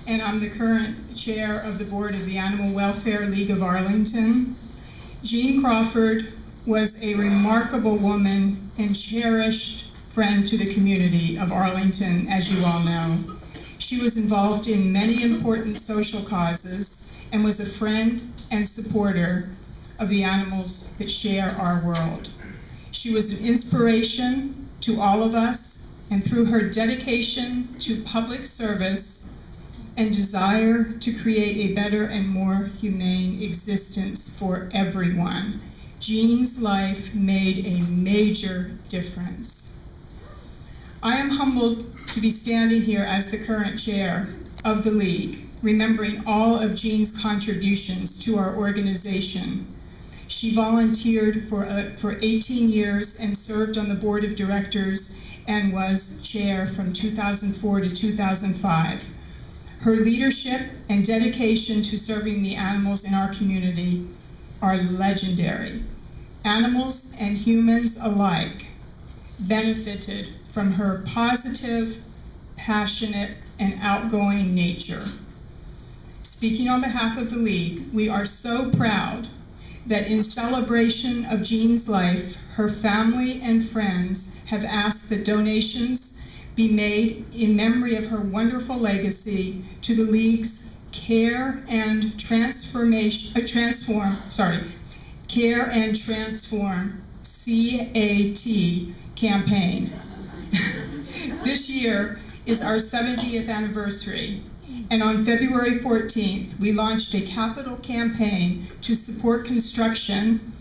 and I'm the current chair of the board of the Animal Welfare League of Arlington. Jean Crawford was a remarkable woman and cherished friend to the community of Arlington, as you all know. She was involved in many important social causes and was a friend and supporter of the animals that share our world. She was an inspiration to all of us, and through her dedication to public service and desire to create a better and more humane existence for everyone, Jean's life made a major difference. I am humbled to be standing here as the current chair of the League, remembering all of Jean's contributions to our organization. She volunteered for 18 years and served on the board of directors and was chair from 2004 to 2005. Her leadership and dedication to serving the animals in our community are legendary. Animals and humans alike benefited from her positive, passionate, and outgoing nature. Speaking on behalf of the League, we are so proud that in celebration of Jean's life, her family and friends have asked that donations be made in memory of her wonderful legacy to the League's Care and Transform CAT campaign. This year is our 70th anniversary, and on February 14th, we launched a capital campaign to support construction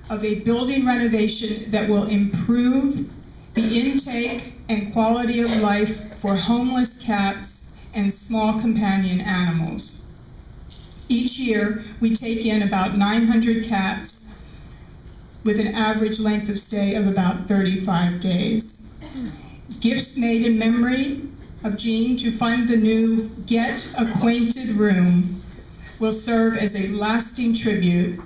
of a building renovation that will improve the intake and quality of life for homeless cats and small companion animals. Each year, we take in about 900 cats with an average length of stay of about 35 days. Gifts made in memory of Jean to fund the new Get Acquainted Room will serve as a lasting tribute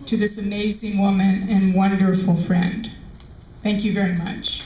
to this amazing woman and wonderful friend. Thank you very much.